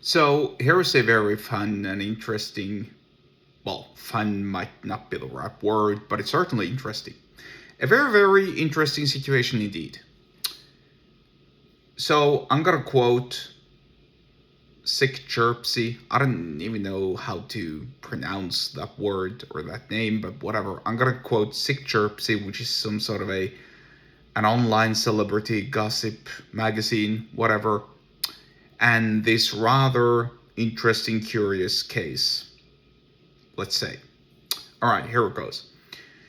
So here's a very fun and interesting, well, fun might not be the right word, but it's certainly interesting. A very, very interesting situation indeed. So I'm gonna quote Sick Chirpsy. I don't even know how to pronounce that word or that name, but whatever. I'm gonna quote Sick Chirpsy, which is some sort of an online celebrity gossip magazine, whatever, and this rather interesting, curious case. Let's say. All right, here it goes.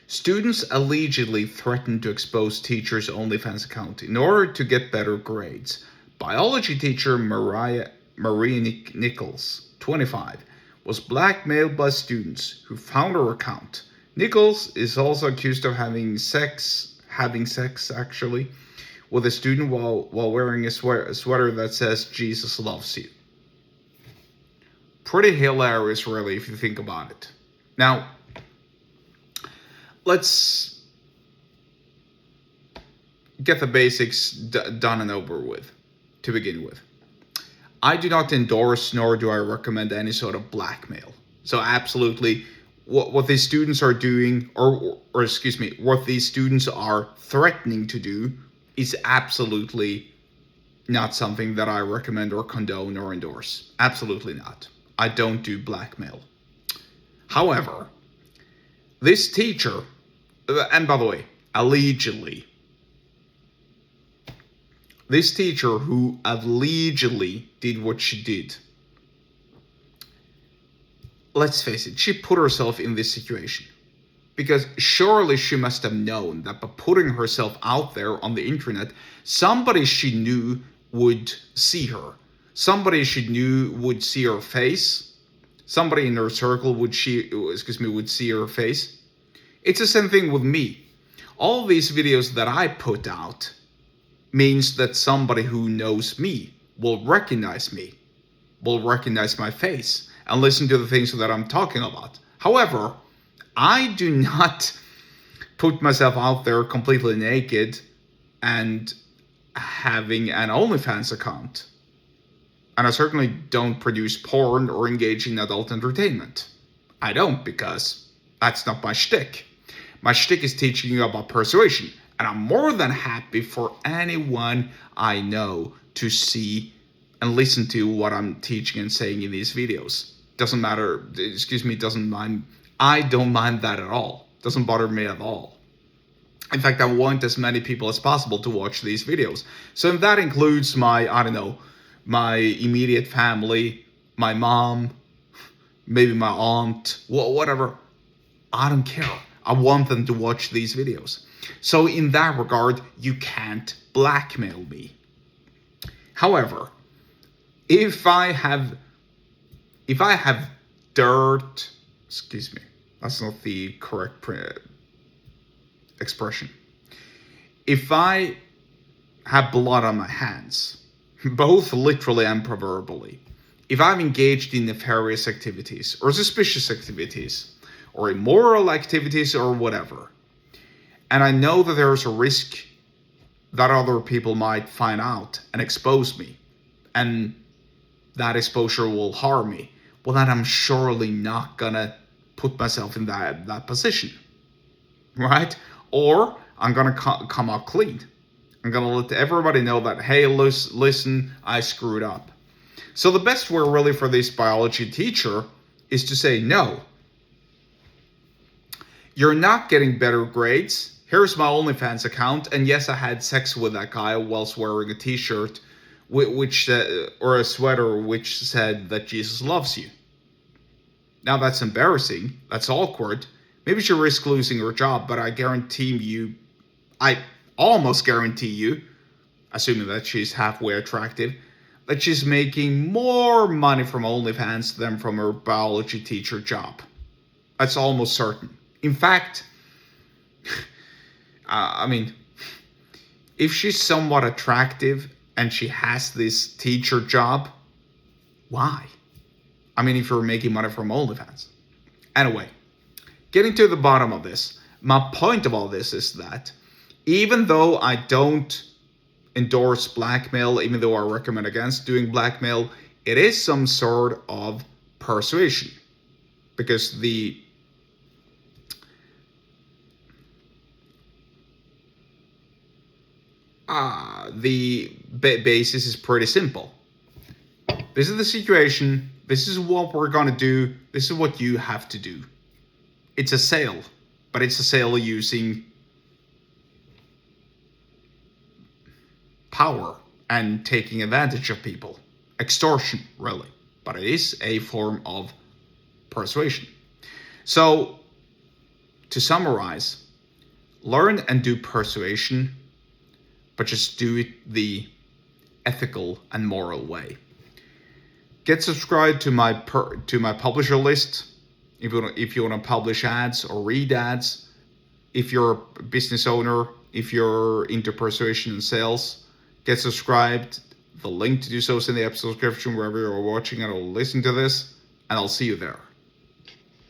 Students allegedly threatened to expose teacher's OnlyFans account in order to get better grades. Biology teacher Maria Nichols, 25, was blackmailed by students who found her account. Nichols is also accused of having sex actually, with a student while wearing a sweater that says Jesus loves you. Pretty hilarious, really, if you think about it. Now, let's get the basics done and over with to begin with. I do not endorse nor do I recommend any sort of blackmail. So absolutely, what these students are doing, or excuse me, what these students are threatening to do is absolutely not something that I recommend or condone or endorse. Absolutely not. I don't do blackmail. However, this teacher, and by the way, allegedly, this teacher who allegedly did what she did, let's face it, she put herself in this situation. Because surely she must have known that by putting herself out there on the internet, somebody she knew would see her. Somebody she knew would see her face. Somebody in her circle would see her face. It's the same thing with me. All these videos that I put out means that somebody who knows me will recognize my face, and listen to the things that I'm talking about. However, I do not put myself out there completely naked and having an OnlyFans account. And I certainly don't produce porn or engage in adult entertainment. I don't, because that's not my shtick. My shtick is teaching you about persuasion. And I'm more than happy for anyone I know to see and listen to what I'm teaching and saying in these videos. Doesn't matter, doesn't mind. I don't mind that at all. Doesn't bother me at all. In fact, I want as many people as possible to watch these videos. So if that includes my immediate family, my mom, maybe my aunt, whatever, I don't care. I want them to watch these videos. So in that regard, you can't blackmail me. However, if I have dirt, that's not the correct expression. If I have blood on my hands, both literally and proverbially, if I've engaged in nefarious activities or suspicious activities or immoral activities or whatever, and I know that there's a risk that other people might find out and expose me, and that exposure will harm me, well, then I'm surely not gonna put myself in that position, right? Or I'm gonna come out clean. I'm gonna let everybody know that, hey, listen, I screwed up. So the best way really for this biology teacher is to say, no, you're not getting better grades. Here's my OnlyFans account, and yes, I had sex with that guy whilst wearing a t-shirt or a sweater which said that Jesus loves you. Now that's embarrassing, that's awkward. Maybe she risks losing her job, but I almost guarantee you, assuming that she's halfway attractive, that she's making more money from OnlyFans than from her biology teacher job. That's almost certain. In fact, if she's somewhat attractive and she has this teacher job, why? If you're making money from OnlyFans. Anyway, getting to the bottom of this, my point of all this is that even though I don't endorse blackmail, even though I recommend against doing blackmail, it is some sort of persuasion, because the basis is pretty simple. This is the situation. This is what we're going to do. This is what you have to do. It's a sale, but it's a sale using power and taking advantage of people. Extortion, really. But it is a form of persuasion. So, to summarize, learn and do persuasion, but just do it the ethical and moral way. Get subscribed to my publisher list if you want to publish ads or read ads. If you're a business owner, if you're into persuasion and sales, get subscribed. The link to do so is in the episode description wherever you're watching and or listening to this, and I'll see you there.